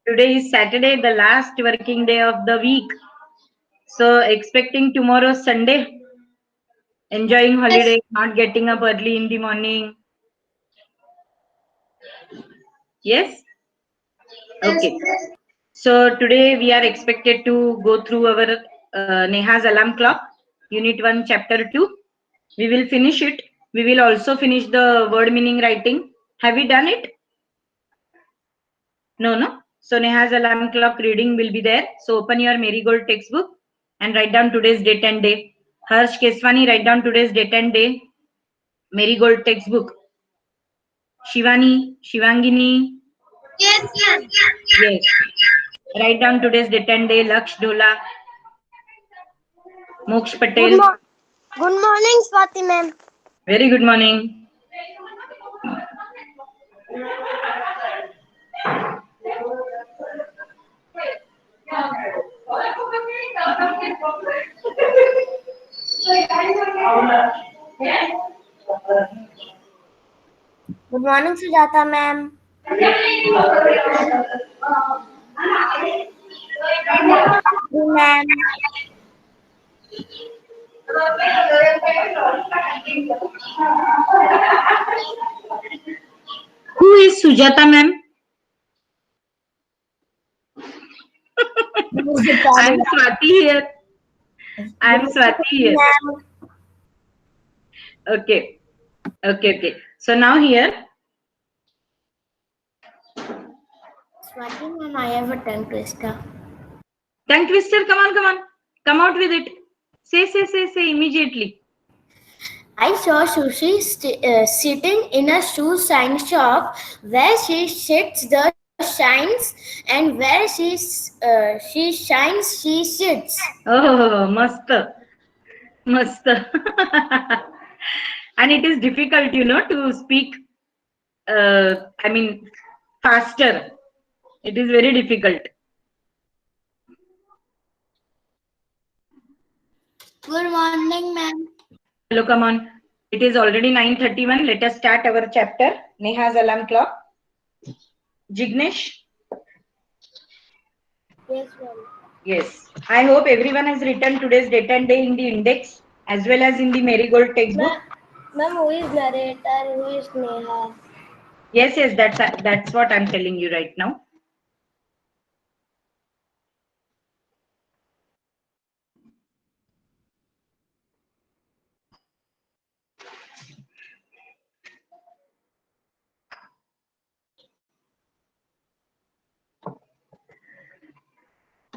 Today is Saturday, the last working day of the week. So expecting tomorrow Sunday, enjoying Yes. holiday, not getting up early in the morning. Yes? Yes. Okay. So today we are expected to go through our Neha's alarm clock, unit 1, chapter 2. We will finish it. We will also finish the word meaning writing. Have we done it? No. So Neha's alarm clock reading will be there. So open your Marigold textbook and write down today's date and day. Harsh Keswani, write down today's date and day. Marigold textbook. Shivangini, Yes, ma'am. yes. Write down today's date and day. Laksh Dhola, Moksh Good Patel. morning. Good morning, Swati ma'am. Very good morning. Good morning, Sujata ma'am. Good ma'am. Who is Sujata ma'am? I am Swati here. I am Swati here. Ma'am. Okay. So now here, Swati ma'am, I have a tongue twister. tongue twister. Come on. Come out with it. Say immediately. I saw Sushi sitting in a shoe shine shop where she sits the shines and where she shines she sits. Oh, mast. And it is difficult, to speak. I mean, faster. It is very difficult. Good morning, ma'am. Hello, come on. It is already 9:31. Let us start our chapter. Neha's alarm clock. Jignesh. Yes, ma'am. Yes. I hope everyone has written today's date and day in the index as well as in the Marigold textbook. Ma'am, who is narrator? Who is Neha? Yes. That's what I'm telling you right now.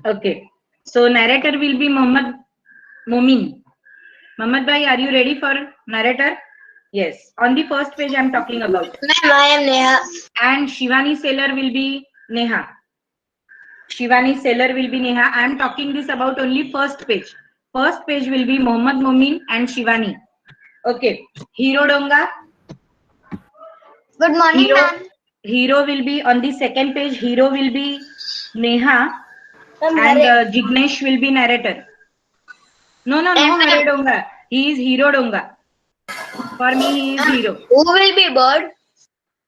Okay. So narrator will be Mohammad Momin. Mohammad Bhai, are you ready for narrator? Yes. On the first page I'm talking about. Ma'am, I am Neha. And Shivani Sailor will be Neha. Shivani Sailor will be Neha. I am talking this about only first page. First page will be Mohammad Momin and Shivani. Okay. Hero Donga. Good morning, Hero. ma'am. Hero will be on the second page. Hero will be Neha. Ma'am, And Hare. Jignesh will be narrator. No, And Hare Donga. He is Hero Donga. For me, he is hero. who will be bird?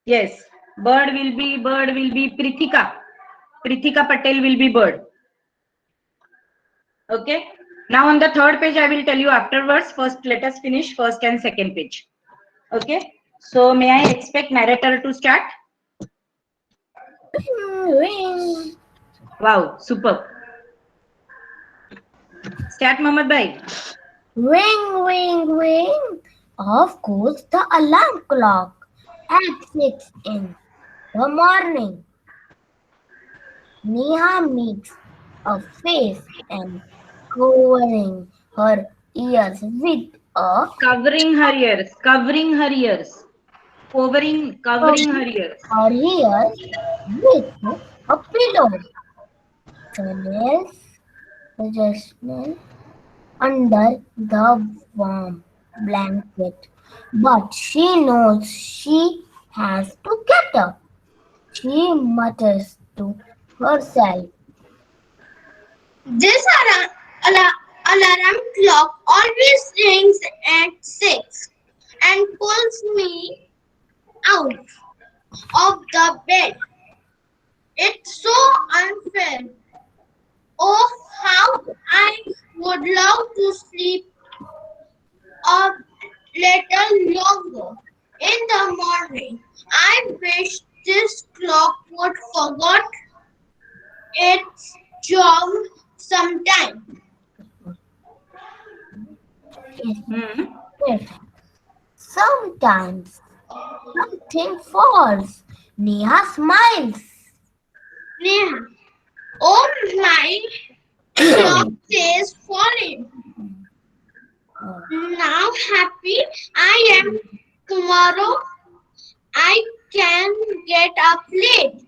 Yes. Bird will be Prithika. Prithika Patel will be bird. Okay. Now on the third page, I will tell you afterwards. First, let us finish first and second page. Okay. So may I expect narrator to start? Ring. Wow, superb. Start, Mohammad Bhai. Ring. Of course, the alarm clock at 6 in the morning. Neha makes a face and covering her ears with a Covering her ears. Covering her ears. Covering her ears. her ears with a pillow. Tunnels suggestion under the warm blanket. But she knows she has to get up. She mutters to herself. This alarm clock always rings at 6 and pulls me out of the bed. It's so would love to sleep a little longer in the morning. I wish this clock would forget its job sometime. Hmm. Yes. Sometimes something falls. Neha smiles. Neha, oh my clock says falling. Now happy I am. Tomorrow I can get up late.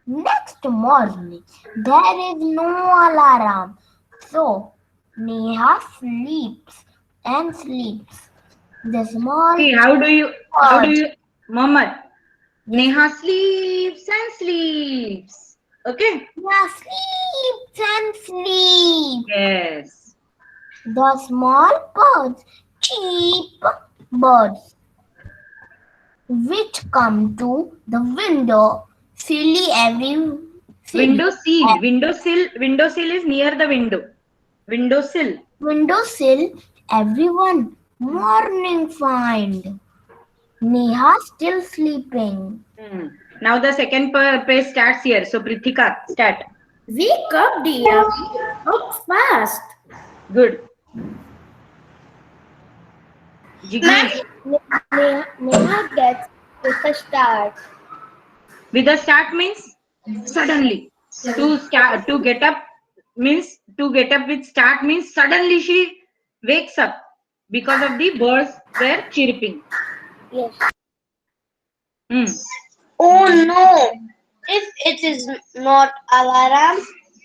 Next morning, there is no alarm. So, Neha sleeps and sleeps. The small See, how do bird. you, Mohammed? Neha sleeps and sleeps. Okay? Neha sleeps and sleeps. Yes. The small birds, cheap birds, which come to the window, silly silly Windowsill. Windowsill is near the window. Windowsill. windowsill, everyone. Morning find. Neha still sleeping. Hmm. Now the second page starts here. So Prithika, start. Wake up, dear. Up fast. Good. Jignesh. Neha gets with a start. With a start means suddenly. To get up means to get up with start means suddenly she wakes up because of the birds were chirping. Yes. Hmm. Oh no! If it is not alarm,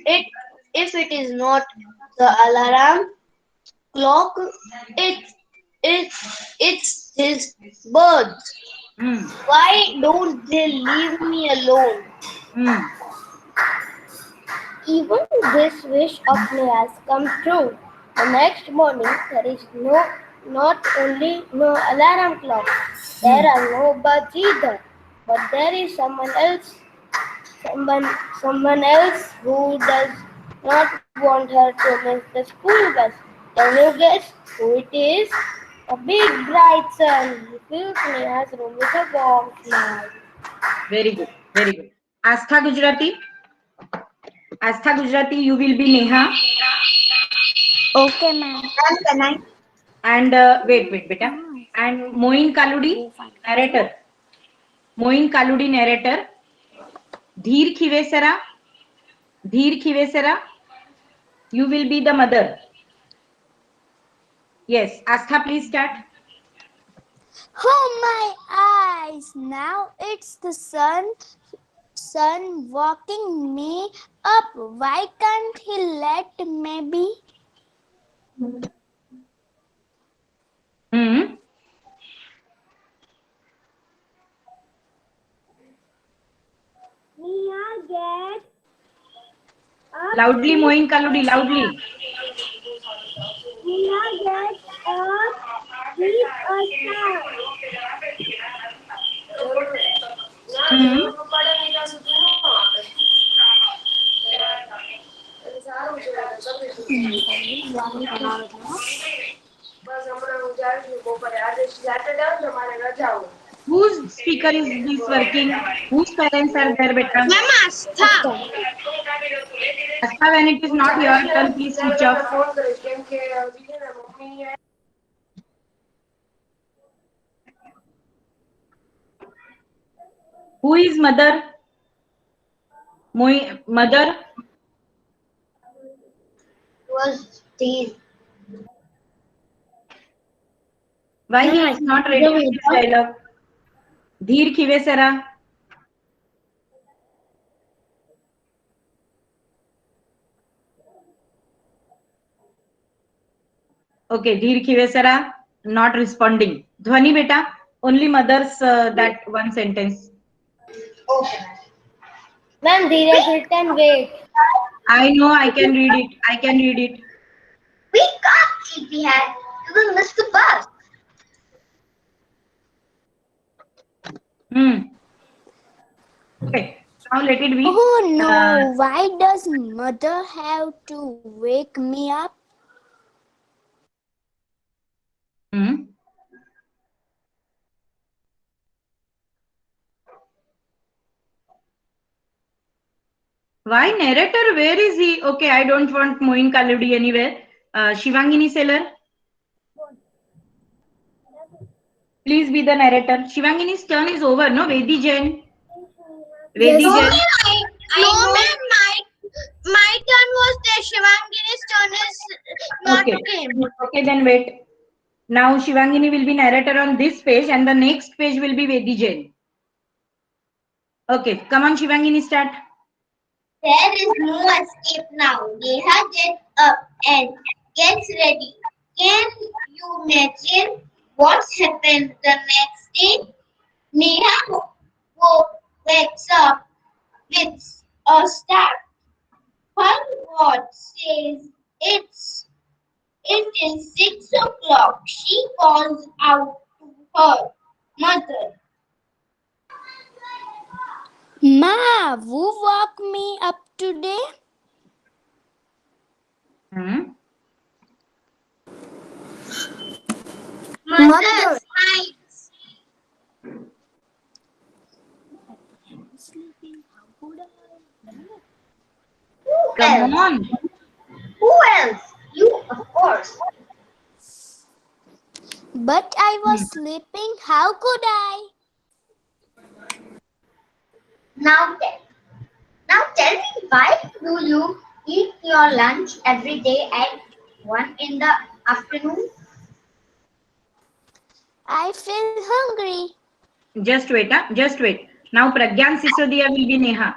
it if it is not the alarm clock, it's his birds. Hmm. Why don't they leave me alone? Hmm. Even this wish of Neha's come true. The next morning there is not only no alarm clock, there are no birds either, but there is someone else who does not want her to miss the school bus. Can you guess who it is? A big bright sun. He fills Neha's room with a warm smile. Very good. Very good. Astha Gujarati. Astha Gujarati, you will be Neha. Okay, ma'am. Can I? And wait, beta. And Moin Kaludi, narrator. Moin Kaludi, narrator. Dheer Khivesara. Dheer Khivesara, you will be the mother. Yes. Astha, please start. Oh my eyes! Now it's the sun waking me up. Why can't he let me be? Hmm. Neha gets Loudly, Moin Kaludi, loudly. Neha gets up with a start. Hmm. Whose speaker is this working? Whose parents are there, beta? Ma'am, Astha. Astha, when it is not your turn, please switch off. Who is mother? Mother? Was the Why he Ma'am, is not ready with this dialogue? Dheer Khivesara. Okay, Dheer Khivesara not responding. Dhwani beta, only mother's that one sentence. Ma'am, Dheeraj written wait. I know, I can read it. I can read it. We can't keep behind. We will miss the bus. Hmm. Okay. Now let it be. Oh no, why does mother have to wake me up? Hmm. Why narrator? Where is he? Okay, I don't want Moin Kaludi anywhere. Shivangini Seller, please be the narrator. Shivangini's turn is over, no? Vedi Jain. Yes. Vedi Jain. No, ma'am, my turn was there. Shivangini's turn is not Okay. came. Okay, then wait. Now Shivangini will be narrator on this page and the next page will be Vedi Jain. Okay, come on Shivangini, start. There is no escape now. Neha gets up and gets ready. Can you imagine what's happened the next day? Neha wakes up with a start. Her watch says it is 6 o'clock. She calls out to her mother. Ma, who woke me up today? Hmm. Mother smiles. Who Come else? on. Who else? You, of course. But I was sleeping. How could I? Now tell me, why do you eat your lunch every day at 1 in the afternoon? I feel hungry. Just wait, huh? Just wait. Now Pragyan Sisodia will be Neha.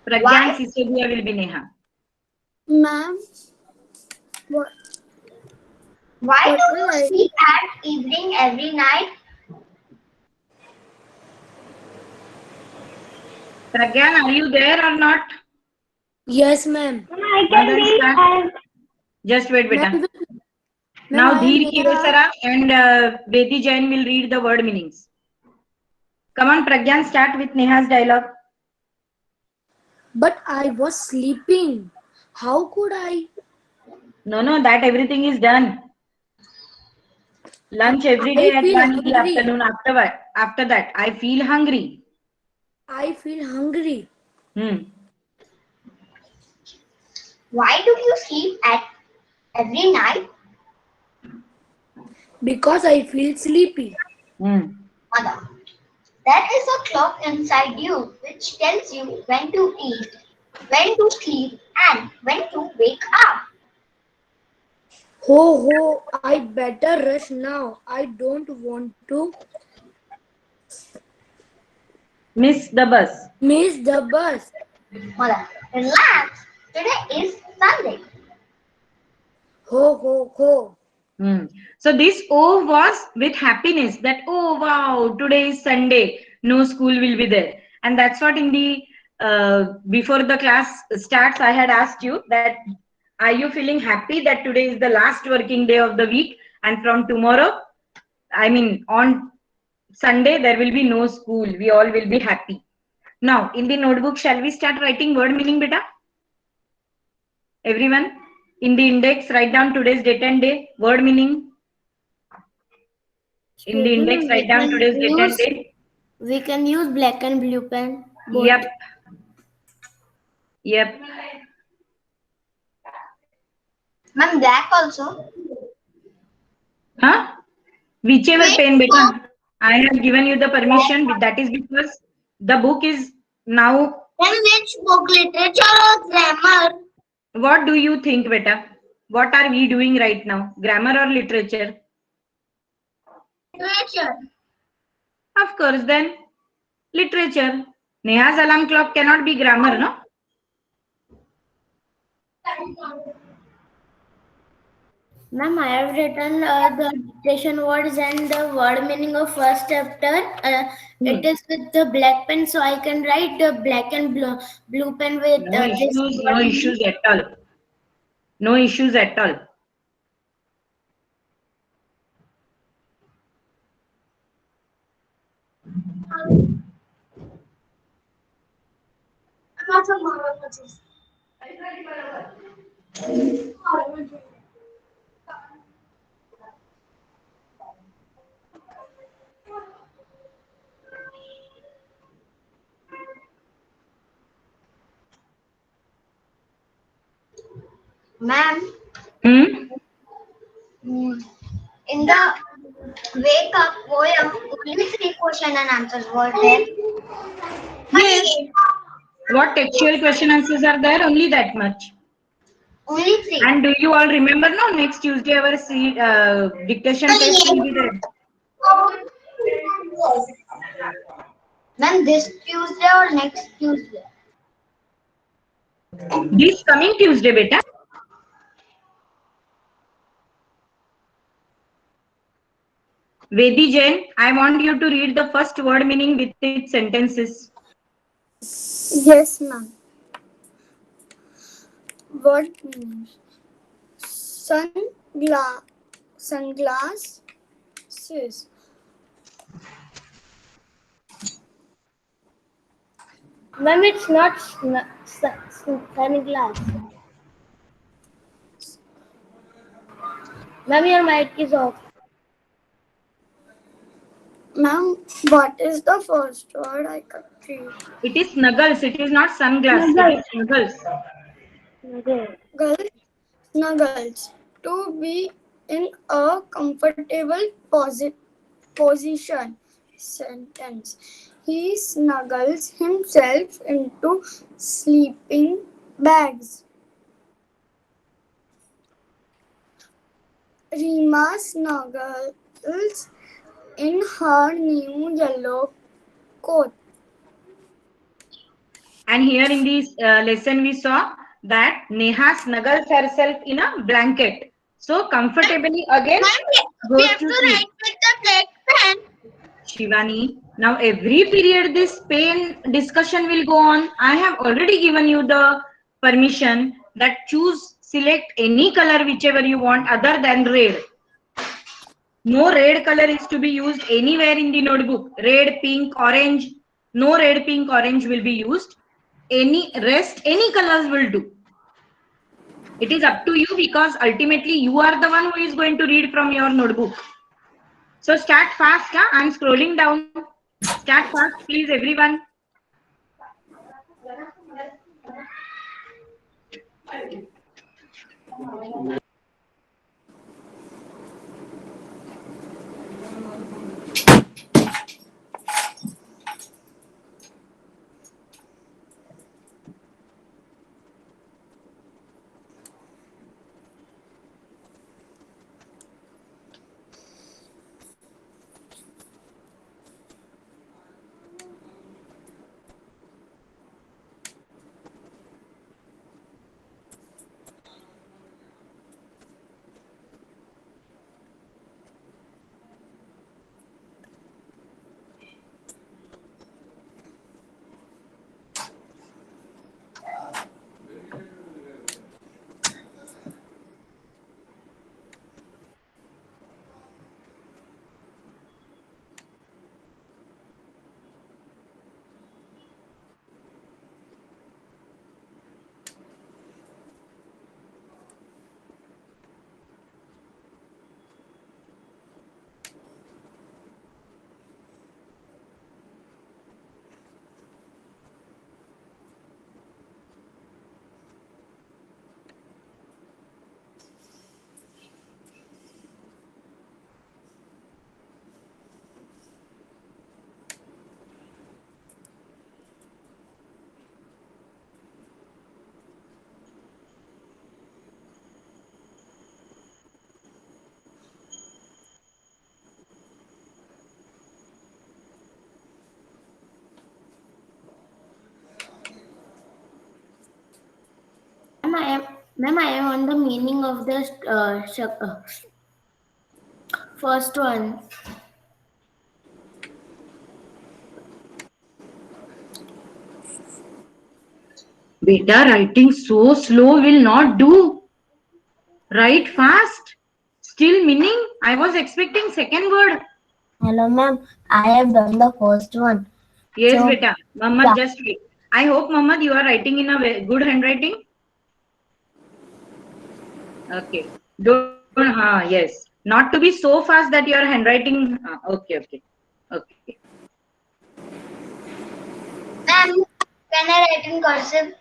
Pragyan Why? Sisodia will be Neha. Ma'am, what, why What do will you I? sleep at evening every night? Pragyan, are you there or not? Yes, ma'am. Now then start. Just wait, beta. Ma'am, Now I am Dheer Neha. Kirosara and Vedi Jain will read the word meanings. Come on, Pragyan, start with Neha's dialogue. But I was sleeping. How could I? No, that everything is done. Lunch every day I at feel 1 in the hungry. afternoon. After that, I feel hungry. I feel hungry. Hmm. Why do you sleep at every night? Because I feel sleepy. Hmm. Mother, there is a clock inside you which tells you when to eat, when to sleep, and when to wake up. Ho ho, I better rush now. I don't want to Miss the bus. miss the bus. Mother, relax. Today is Sunday. Ho ho ho. Hmm. So this O was with happiness that, oh wow, today is Sunday, no school will be there. And that's what in the before the class starts, I had asked you that, are you feeling happy that today is the last working day of the week and from tomorrow, I mean on Sunday, there will be no school. We all will be happy. Now in the notebook, shall we start writing word meaning, beta? Everyone, in the index, write down today's date and day, word meaning. In the index, write down today's date and day. We can use black and blue pen. Yep. Yep. Ma'am, black also. Huh? Whichever Which pen, book? beta. I have given you the permission. That is because the book is now. Then which book? Literature or grammar? What do you think, beta? What are we doing right now? Grammar or literature? Literature. Of course, then literature. Neha's alarm clock cannot be grammar, no? Ma'am, I have written the dictation words and the word meaning of first chapter. It is with the black pen, so I can write the black and blue pen with No this issues, no word meaning. issues at all. No issues at all. Ma'am, Hmm? in the wake up poem, only three question and answers were there. Yes. What textual question answers are there? Only that much. Only three. And do you all remember now? Next Tuesday our dictation test will be there. Ma'am, this Tuesday or next Tuesday? This coming Tuesday, beta. Vedi Jain, I want you to read the first word meaning with its sentences. Yes, ma'am. Word meanings. Sunglasses. Ma'am, it's not sunglass. Ma'am, your mic is off. Ma'am, what is the first word I can read? It is snuggles. It is not sunglass. It is snuggles. Girls, snuggles. To be in a comfortable position. Sentence. He snuggles himself into sleeping bags. Rima snuggles in her new yellow coat. And here in this lesson we saw that Neha snuggles herself in a blanket. So comfortably again goes to sleep. with the black pen. Shivani, now every period this pen discussion will go on. I have already given you the permission that select any color whichever you want other than red. No red color is to be used anywhere in the notebook. Red, pink, orange. No red, pink, orange will be used. Any colors will do. It is up to you because ultimately you are the one who is going to read from your notebook. So start fast. Huh? I'm scrolling down. Start fast, please, everyone. Ma'am, I am on the meaning of the first one. Beta, writing so slow will not do. Write fast. Still meaning. I was expecting second word. Hello, ma'am. I have done the first one. Yes, So, beta. Mama, yeah. just wait. I hope, Mohammed, you are writing in a good handwriting. Okay. Don't, yes. Not to be so fast that your handwriting. Okay, okay. Okay. Ma'am, can I write in cursive?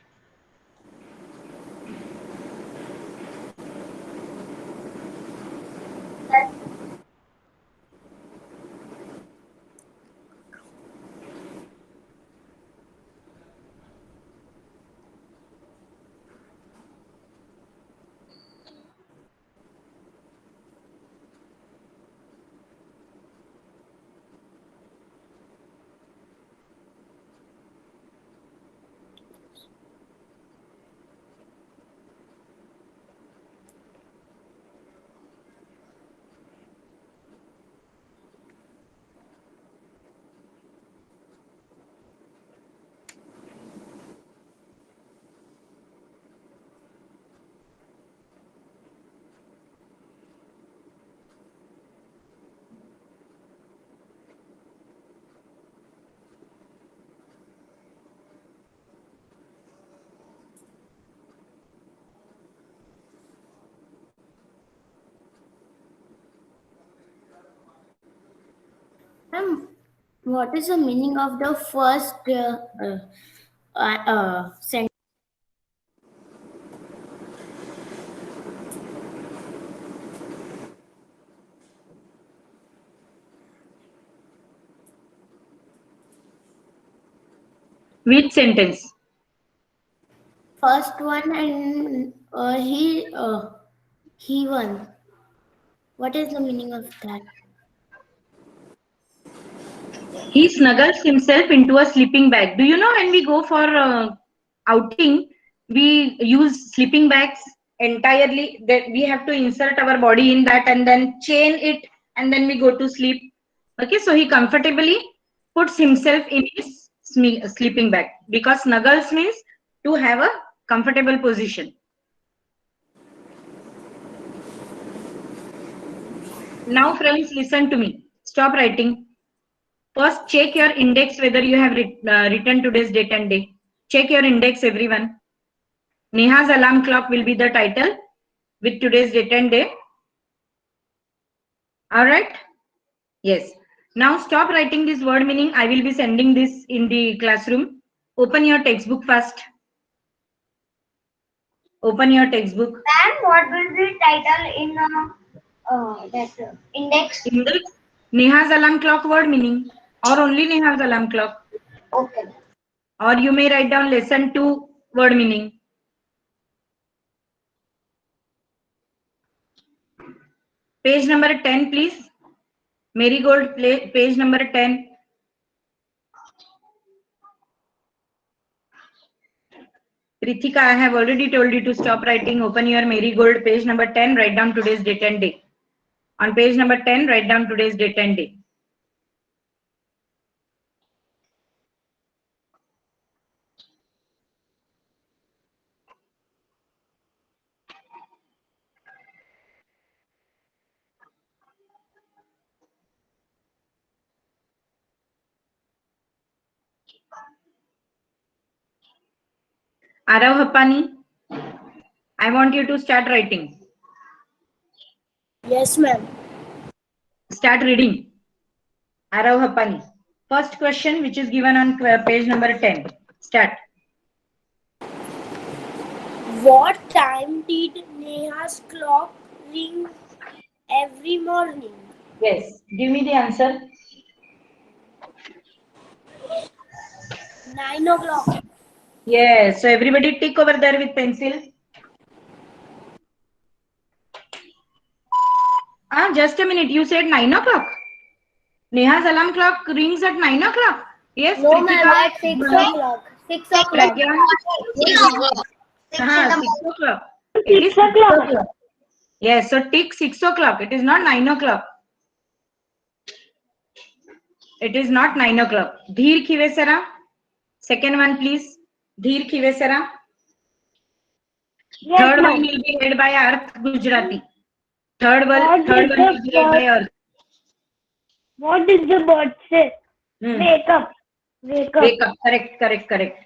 Ma'am, what is the meaning of the first sentence? Which sentence? First one, and he won. What is the meaning of that? He snuggles himself into a sleeping bag. Do you know when we go for outing, we use sleeping bags entirely. That we have to insert our body in that and then chain it, and then we go to sleep. Okay, so he comfortably puts himself in his sleeping bag because snuggles means to have a comfortable position. Now, friends, listen to me. Stop writing. First, check your index whether you have written today's date and day. Check your index, everyone. Neha's alarm clock will be the title with today's date and day. All right? Yes. Now stop writing this word meaning. I will be sending this in the classroom. Open your textbook first. Open your textbook. Ma'am, what will be title in that index? Index. Neha's alarm clock word meaning or only Neha's alarm clock. Okay. Or you may write down lesson 2 word meaning. Page number 10, please. Marigold, page number 10. Prithika, I have already told you to stop writing. Open your Marigold, page number 10. Write down today's date and day. On page number 10, write down today's date and day. Arav Happani, I want you to start writing. Yes, ma'am. Start reading. Arav Happani. First question, which is given on page number 10. Start. What time did Neha's clock ring every morning? Yes. Give me the answer. 9 o'clock. Yes. So everybody tick over there with pencil. Just a minute. You said 9 o'clock. Neha's alarm clock rings at 9 o'clock. Yes. No, ma'am, Prithika. at 6 o'clock. 6 o'clock. Pragya. 6 o'clock. 6 in the 6 o'clock. It is 6 o'clock. Yes. So tick 6 o'clock. It is not 9 o'clock. It is not 9 o'clock. Dheer Khivesara. Second one, please. Dheer Khivesara. Yes, Third one ma'am. will be read by Arth Gujarati. Third one will be read by Arth. What did the bird say? Wake up. Wake up. Wake up. Correct, correct, correct.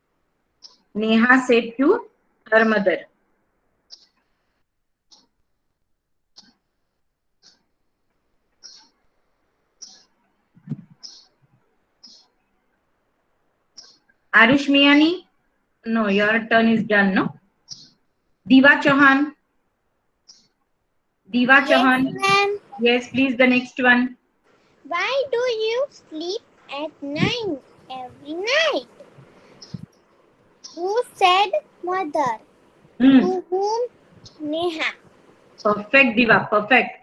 Neha said to her mother. Arush Miani, no, your turn is done, no? Diva Chauhan. Diva Chauhan. Ma'am, Yes, please, the next one. why do you sleep at 9 every night? Who said mother? To whom? Neha. Perfect, Diva, perfect.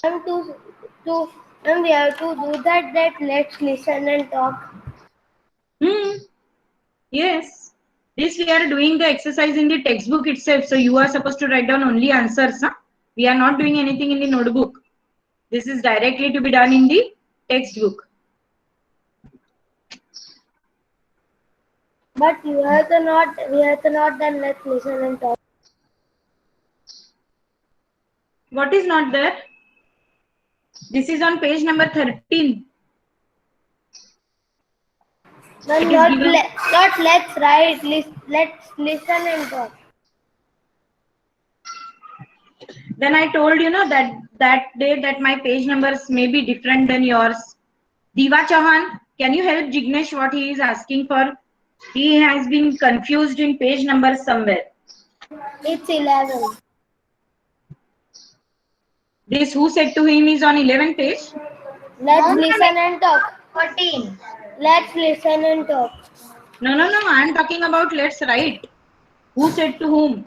And and we have to do that let's listen and talk. Yes. This we are doing the exercise in the textbook itself. So you are supposed to write down only answers. Huh? We are not doing anything in the notebook. This is directly to be done in the textbook. But we have to not then let's listen and talk. What is not there? This is on page number 13. Then It is given. not let's write, let's listen and talk. Then I told you know that day that my page numbers may be different than yours. Diva Chauhan, can you help Jignesh what he is asking for? He has been confused in page number somewhere. It's 11. This who said to him is on 11th page. Let's listen and talk. 14. Let's listen and talk. No, I am talking about let's write. Who said to whom?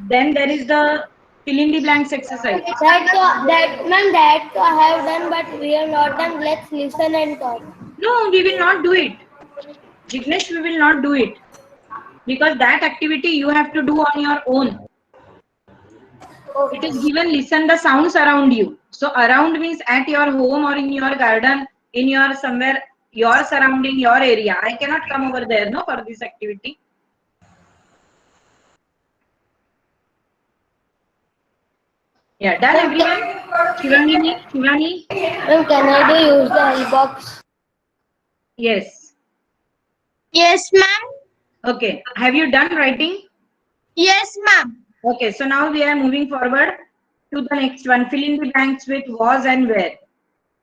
Then there is the fill in the blanks exercise. That I have done, but we have not done. Let's listen and talk. No, we will not do it. Jignesh, we will not do it. Because that activity you have to do on your own. It is given listen the sounds around you. So around means at your home or in your garden, in your somewhere, your surrounding, your area. I cannot come over there, no, for this activity. Yeah, done everyone? Shivani? Ma'am, can I do use the help box? Yes. Yes, ma'am. Okay. Have you done writing? Yes, ma'am. Okay, so now we are moving forward to the next one. Fill in the blanks with was and where.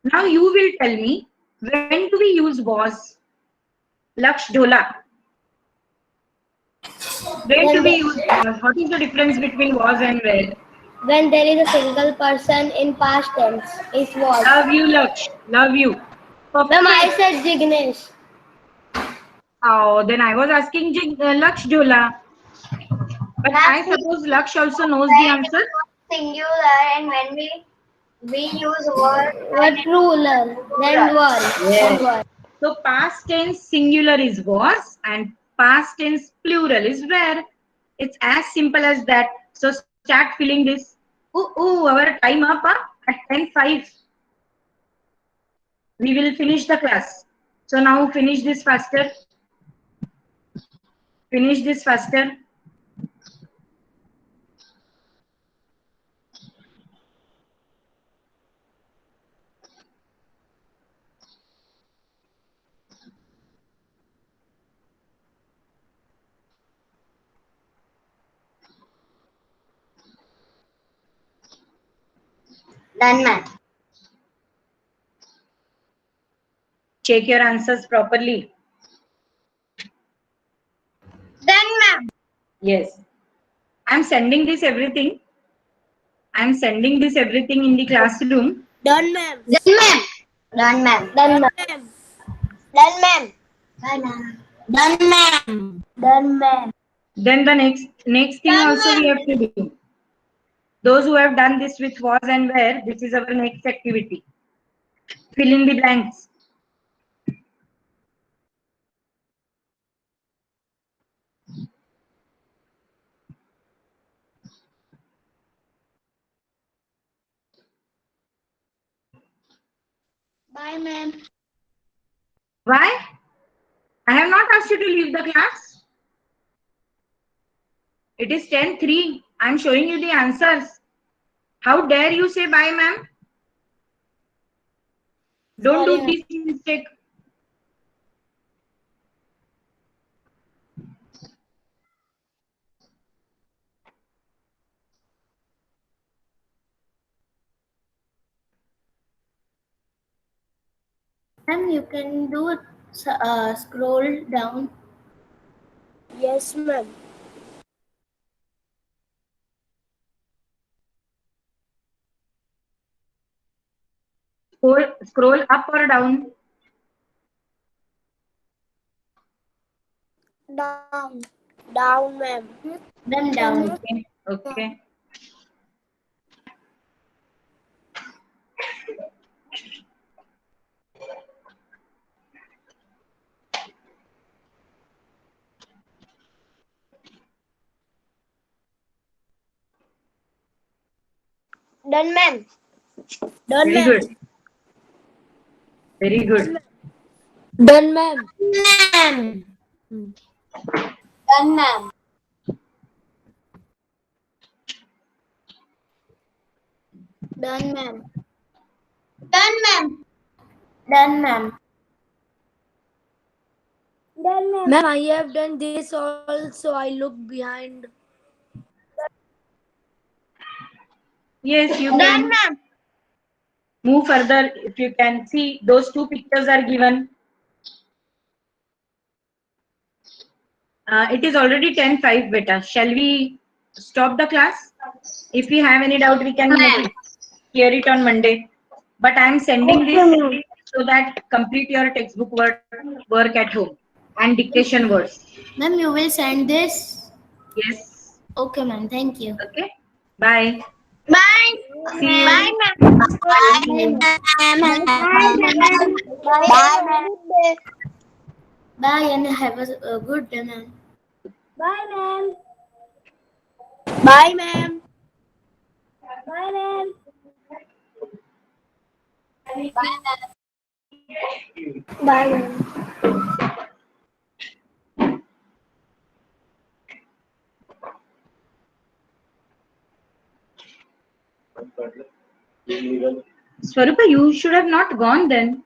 Now you will tell me, when do we use was? Laksh Dhola. When do we use was? What is the difference between was and where? When there is a single person in past tense, it was. Love you, Laksh. Love you. Ma'am, I said Jignesh. Oh, then I was asking Laksh Dhola. But I suppose Laksh also knows the answer. Singular, and when we use word. What ruler? Then were. Yes. So past tense singular is was and past tense plural is were. It's as simple as that. So start filling this. Our time up at 10:05. We will finish the class. So now finish this faster. Finish this faster. Done, ma'am. Check your answers properly. Done, ma'am. Yes. I'm sending this everything. I'm sending this everything in the classroom. Done, ma'am. Done, ma'am. Done, ma'am. Done, ma'am. Done, ma'am. Done, ma'am. Done, ma'am. Done, ma'am. Then the next thing also we have to do. Those who have done this with was and where, this is our next activity. Fill in the blanks. Bye, ma'am. Why? I have not asked you to leave the class. It is 10:03. I'm showing you the answers. How dare you say bye, ma'am? Don't Sorry, do ma'am. this mistake. Ma'am, you can do scroll down. Yes, ma'am. Scroll up or down. Down. Down, ma'am. Then down. Okay. Okay. Done, ma'am. Done, Very ma'am. good. Very good. Done, ma'am. Ma'am. Done, ma'am. Done, ma'am. Done, ma'am. Done, ma'am. Done, ma'am. Ma'am, I have done this also. I look behind. Yes, you Done, can ma'am. move further. If you can see, those two pictures are given. It is already 10:05, beta. Shall we stop the class? If we have any doubt, we can make it, clear it on Monday. But I am sending this so that complete your textbook work at home and dictation words. Ma'am, you will send this? Yes. Okay, ma'am. Thank you. Okay. Bye. Bye. See you. Bye, ma'am. Bye, Bye. Bye and have a good day, ma'am. Bye, ma'am. Bye, ma'am. Bye, ma'am. Bye, ma'am. Swarupa, you should have not gone then.